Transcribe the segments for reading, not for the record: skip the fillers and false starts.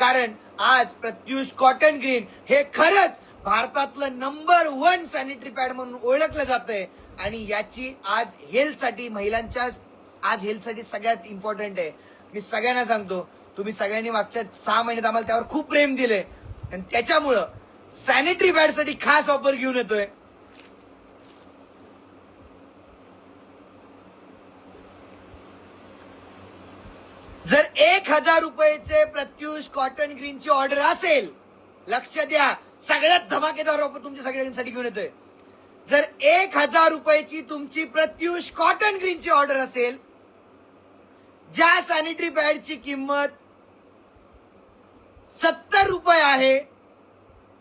कारण आज Pratyush cotton green हे खरंच भारतातलं नंबर 1 सॅनिटरी पॅड म्हणून ओळखलं जातंय आणि याची आज हेल्थसाठी महिलांच्या आज हेल्थसाठी सगळ्यात इम्पॉर्टंट आहे. मी सगळ्यांना सांगतो, तुम्ही सगळ्यांनी मागच्या 6 महिन्यात आम्हाला त्यावर खूप प्रेम दिले आणि त्याच्यामुळं सॅनिटरी पॅड साठी खास ऑफर घेऊन येतोय. जर 1000 रुपयाचे प्रत्युष कॉटन ग्रीनची ऑर्डर असेल, लक्ष द्या, सगळ्यात धमाकेदार ऑफर तुमच्या सगळ्यांसाठी घेऊन येतोय. जर 1000 रुपयाची तुमची प्रत्युष कॉटन ग्रीनची ऑर्डर असेल, ज्या सॅनिटरी पॅडची किंमत 70 रुपये आहे,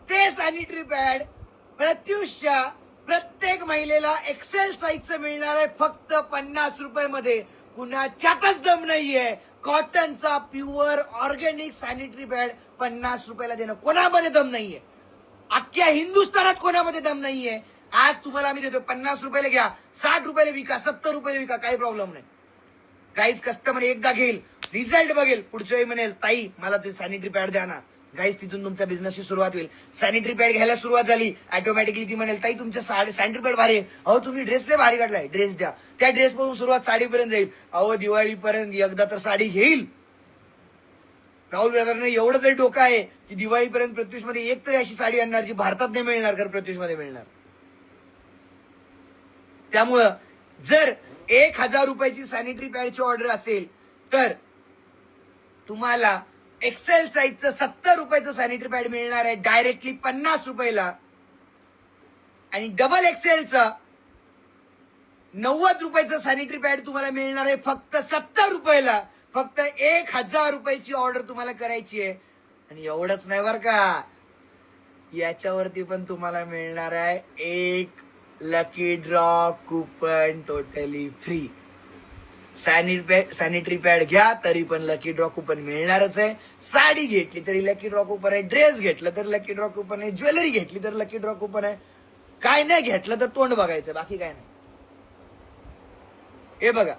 ते सॅनिटरी पॅड प्रत्युषच्या प्रत्येक महिलेला एक्सेल साईजचं मिळणार आहे फक्त 50 रुपयामध्ये. कुणाच्यातच दम नाहीये कॉटनचा प्युअर ऑर्गॅनिक सॅनिटरी पॅड 50 रुपयाला देणं. कोणामध्ये दम नाहीये, अख्ख्या हिंदुस्थानात कोणामध्ये दम नाहीये. आज तुम्हाला आम्ही देतो 50 रुपयाला घ्या, 60 रुपयाला विका, 70 रुपयाला विका, काही प्रॉब्लेम नाही. गाईज कस्टमर एकदा घेईल, रिझल्ट बघेल, पुढच्या वेळी म्हणेल ताई मला ते सॅनिटरी पॅड द्या ना. गाईज तिथून तुमच्या बिझनेसची सुरुवात होईल. सॅनिटरी पॅड घ्यायला सुरुवात झाली, ऑटोमॅटिकली ती म्हणेल ताई तुमच्या सॅनिटरी पॅड भारी आहे, अहो तुम्ही ड्रेस लय भारी काढलाय, ड्रेस द्या. त्या ड्रेस पासून सुरुवात साडीपर्यंत जाईल. अहो दिवाळीपर्यंत एकदा तर साडी घेईल. राहुल ब्रदरने एवढं तरी डोकं आहे की दिवाळीपर्यंत प्रत्युष मध्ये एक तरी अशी साडी आणणार जी भारतात नाही मिळणार, तर प्रत्युष मध्ये मिळणार. त्यामुळं जर 1000 रुपयाची सॅनिटरी पॅडची ऑर्डर असेल तर तुम्हाला एक्सेल साईजचं 70 रुपयाचं सॅनिटरी पॅड मिळणार आहे डायरेक्टली 50 रुपयाला आणि डबल एक्सेलचं 90 रुपयाचं सॅनिटरी पॅड तुम्हाला मिळणार आहे फक्त 70 रुपयाला. फक्त 1000 रुपयाची ऑर्डर तुम्हाला करायची आहे. आणि एवढंच नाही बरं का, याच्यावरती पण तुम्हाला मिळणार आहे एक lucky draw coupon totally free. Sanitary pad घ्या तरी पण लकी ड्रॉ कूपन मिळणारच आहे. साडी घेतली तरी लकी ड्रॉ कूपन आहे, ड्रेस घेतलं तर लकी ड्रॉ कूपन आहे, ज्वेलरी घेतली तर लकी ड्रॉ कूपन आहे. काय नाही घेतलं तर तोंड बघायचं, बाकी काय नाही. हे बघा,